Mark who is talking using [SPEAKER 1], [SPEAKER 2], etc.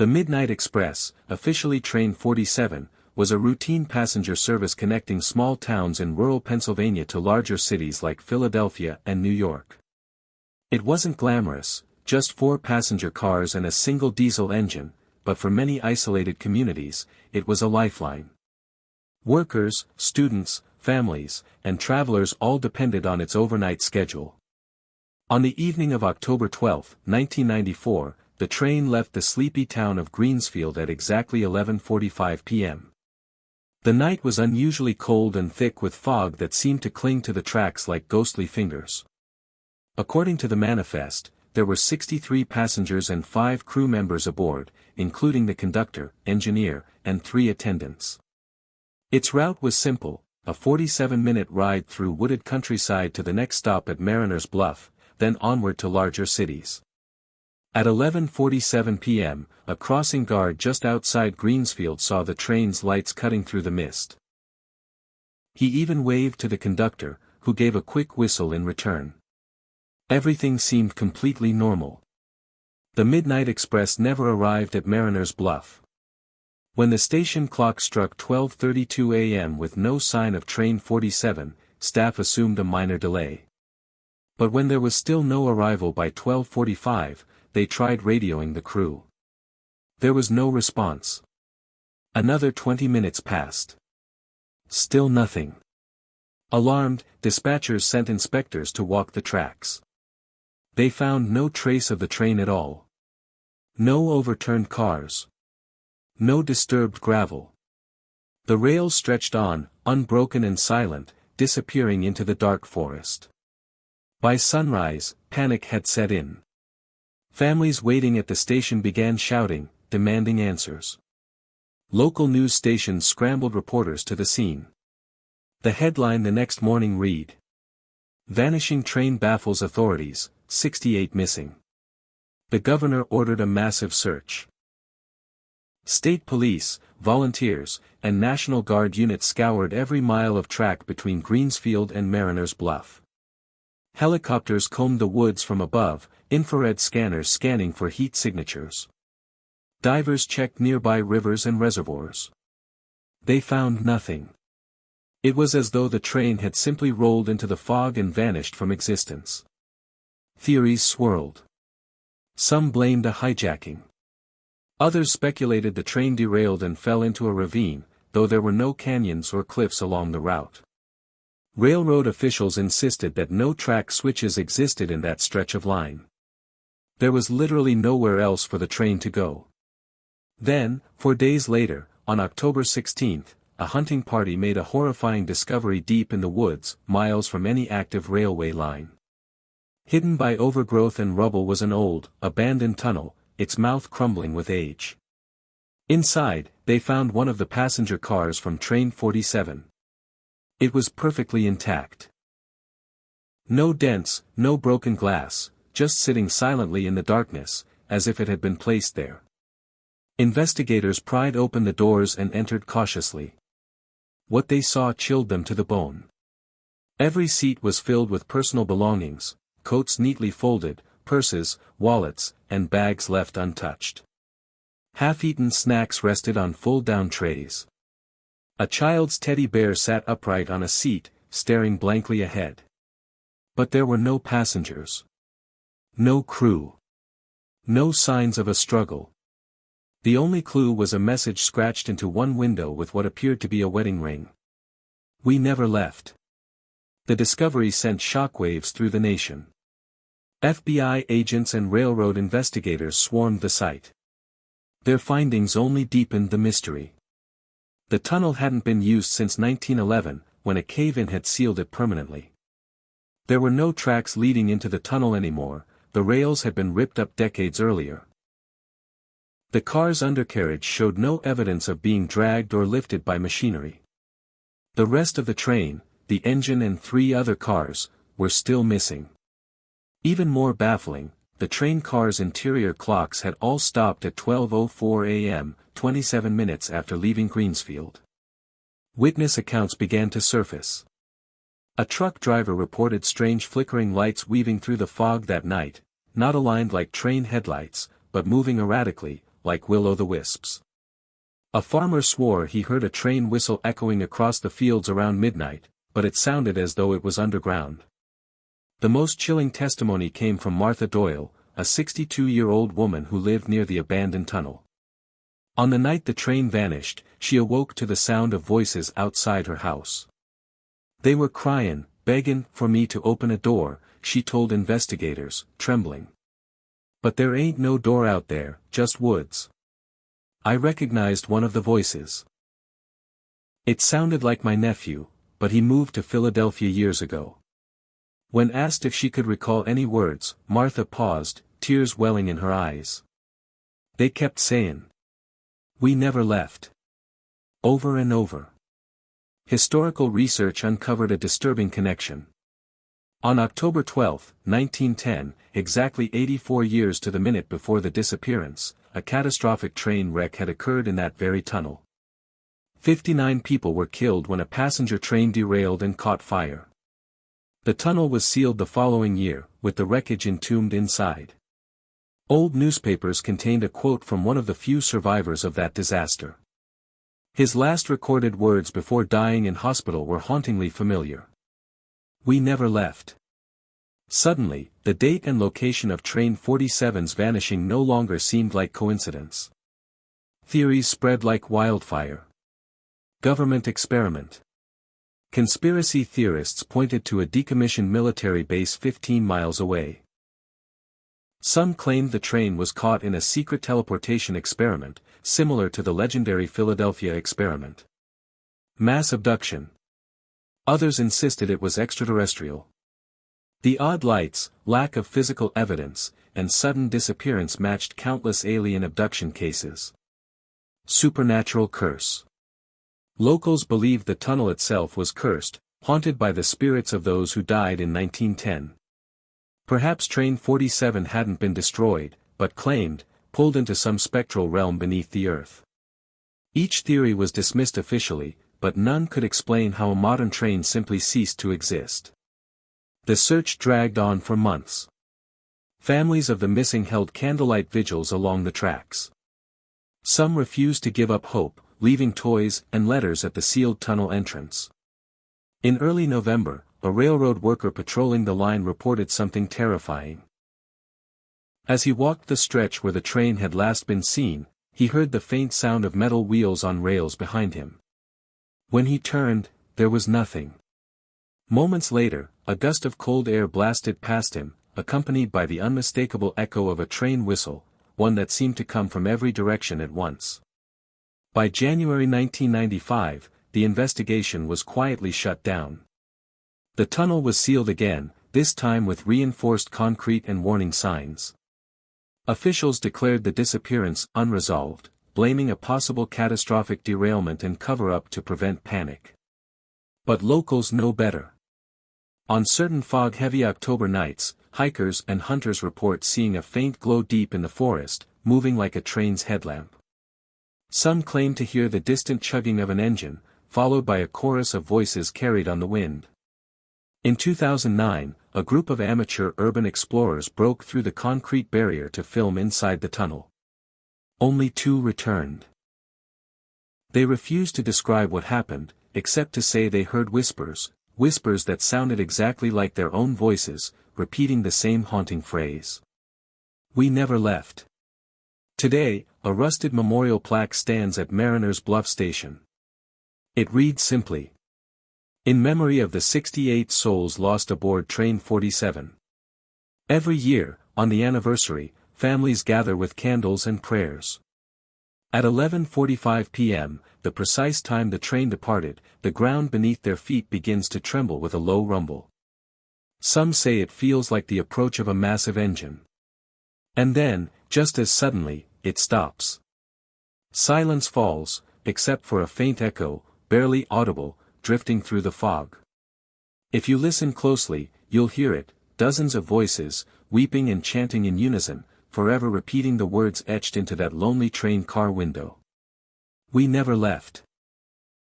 [SPEAKER 1] The Midnight Express, officially Train 47, was a routine passenger service connecting small towns in rural Pennsylvania to larger cities like Philadelphia and New York. It wasn't glamorous, just 4 passenger cars and a single diesel engine, but for many isolated communities, it was a lifeline. Workers, students, families, and travelers all depended on its overnight schedule. On the evening of October 12, 1994, the train left the sleepy town of Greensfield at exactly 11:45 p.m. The night was unusually cold and thick with fog that seemed to cling to the tracks like ghostly fingers. According to the manifest, there were 63 passengers and 5 crew members aboard, including the conductor, engineer, and 3 attendants. Its route was simple, a 47-minute ride through wooded countryside to the next stop at Mariner's Bluff, then onward to larger cities. At 11:47 p.m., a crossing guard just outside Greensfield saw the train's lights cutting through the mist. He even waved to the conductor, who gave a quick whistle in return. Everything seemed completely normal. The Midnight Express never arrived at Mariner's Bluff. When the station clock struck 12:32 a.m. with no sign of Train 47, staff assumed a minor delay. But when there was still no arrival by 12:45, they tried radioing the crew. There was no response. Another 20 minutes passed. Still nothing. Alarmed, dispatchers sent inspectors to walk the tracks. They found no trace of the train at all. No overturned cars. No disturbed gravel. The rails stretched on, unbroken and silent, disappearing into the dark forest. By sunrise, panic had set in. Families waiting at the station began shouting, demanding answers. Local news stations scrambled reporters to the scene. The headline the next morning read: "Vanishing train baffles authorities, 68 missing." The governor ordered a massive search. State police, volunteers, and National Guard units scoured every mile of track between Greensfield and Mariner's Bluff. Helicopters combed the woods from above, infrared scanners scanning for heat signatures. Divers checked nearby rivers and reservoirs. They found nothing. It was as though the train had simply rolled into the fog and vanished from existence. Theories swirled. Some blamed a hijacking. Others speculated the train derailed and fell into a ravine, though there were no canyons or cliffs along the route. Railroad officials insisted that no track switches existed in that stretch of line. There was literally nowhere else for the train to go. Then, 4 days later, on October 16, a hunting party made a horrifying discovery deep in the woods, miles from any active railway line. Hidden by overgrowth and rubble was an old, abandoned tunnel, its mouth crumbling with age. Inside, they found one of the passenger cars from Train 47. It was perfectly intact. No dents, no broken glass, just sitting silently in the darkness, as if it had been placed there. Investigators pried open the doors and entered cautiously. What they saw chilled them to the bone. Every seat was filled with personal belongings, coats neatly folded, purses, wallets, and bags left untouched. Half-eaten snacks rested on fold-down trays. A child's teddy bear sat upright on a seat, staring blankly ahead. But there were no passengers. No crew. No signs of a struggle. The only clue was a message scratched into one window with what appeared to be a wedding ring. "We never left." The discovery sent shockwaves through the nation. FBI agents and railroad investigators swarmed the site. Their findings only deepened the mystery. The tunnel hadn't been used since 1911, when a cave-in had sealed it permanently. There were no tracks leading into the tunnel anymore, the rails had been ripped up decades earlier. The car's undercarriage showed no evidence of being dragged or lifted by machinery. The rest of the train, the engine and 3 other cars, were still missing. Even more baffling, the train car's interior clocks had all stopped at 12:04 a.m., 27 minutes after leaving Greensfield. Witness accounts began to surface. A truck driver reported strange flickering lights weaving through the fog that night, not aligned like train headlights, but moving erratically, like will-o'-the-wisps. A farmer swore he heard a train whistle echoing across the fields around midnight, but it sounded as though it was underground. The most chilling testimony came from Martha Doyle, a 62-year-old woman who lived near the abandoned tunnel. On the night the train vanished, she awoke to the sound of voices outside her house. They were crying, begging for me to open a door, she told investigators, trembling. But there ain't no door out there, just woods. I recognized one of the voices. It sounded like my nephew, but he moved to Philadelphia years ago. When asked if she could recall any words, Martha paused, tears welling in her eyes. They kept saying, "We never left." Over and over. Historical research uncovered a disturbing connection. On October 12, 1910, exactly 84 years to the minute before the disappearance, a catastrophic train wreck had occurred in that very tunnel. 59 people were killed when a passenger train derailed and caught fire. The tunnel was sealed the following year, with the wreckage entombed inside. Old newspapers contained a quote from one of the few survivors of that disaster. His last recorded words before dying in hospital were hauntingly familiar. "We never left." Suddenly, the date and location of Train 47's vanishing no longer seemed like coincidence. Theories spread like wildfire. Government experiment. Conspiracy theorists pointed to a decommissioned military base 15 miles away. Some claimed the train was caught in a secret teleportation experiment, similar to the legendary Philadelphia experiment. Mass abduction. Others insisted it was extraterrestrial. The odd lights, lack of physical evidence, and sudden disappearance matched countless alien abduction cases. Supernatural curse. Locals believed the tunnel itself was cursed, haunted by the spirits of those who died in 1910. Perhaps Train 47 hadn't been destroyed, but claimed, pulled into some spectral realm beneath the earth. Each theory was dismissed officially, but none could explain how a modern train simply ceased to exist. The search dragged on for months. Families of the missing held candlelight vigils along the tracks. Some refused to give up hope, leaving toys and letters at the sealed tunnel entrance. In early November, a railroad worker patrolling the line reported something terrifying. As he walked the stretch where the train had last been seen, he heard the faint sound of metal wheels on rails behind him. When he turned, there was nothing. Moments later, a gust of cold air blasted past him, accompanied by the unmistakable echo of a train whistle, one that seemed to come from every direction at once. By January 1995, the investigation was quietly shut down. The tunnel was sealed again, this time with reinforced concrete and warning signs. Officials declared the disappearance unresolved, blaming a possible catastrophic derailment and cover-up to prevent panic. But locals know better. On certain fog-heavy October nights, hikers and hunters report seeing a faint glow deep in the forest, moving like a train's headlamp. Some claim to hear the distant chugging of an engine, followed by a chorus of voices carried on the wind. In 2009, a group of amateur urban explorers broke through the concrete barrier to film inside the tunnel. Only 2 returned. They refused to describe what happened, except to say they heard whispers that sounded exactly like their own voices, repeating the same haunting phrase. "We never left." Today, a rusted memorial plaque stands at Mariner's Bluff Station. It reads simply, "In memory of the 68 souls lost aboard Train 47. Every year, on the anniversary, families gather with candles and prayers." At 11:45 p.m., the precise time the train departed, the ground beneath their feet begins to tremble with a low rumble. Some say it feels like the approach of a massive engine. And then, just as suddenly, it stops. Silence falls, except for a faint echo, barely audible, drifting through the fog. If you listen closely, you'll hear it, dozens of voices, weeping and chanting in unison, forever repeating the words etched into that lonely train car window. "We never left."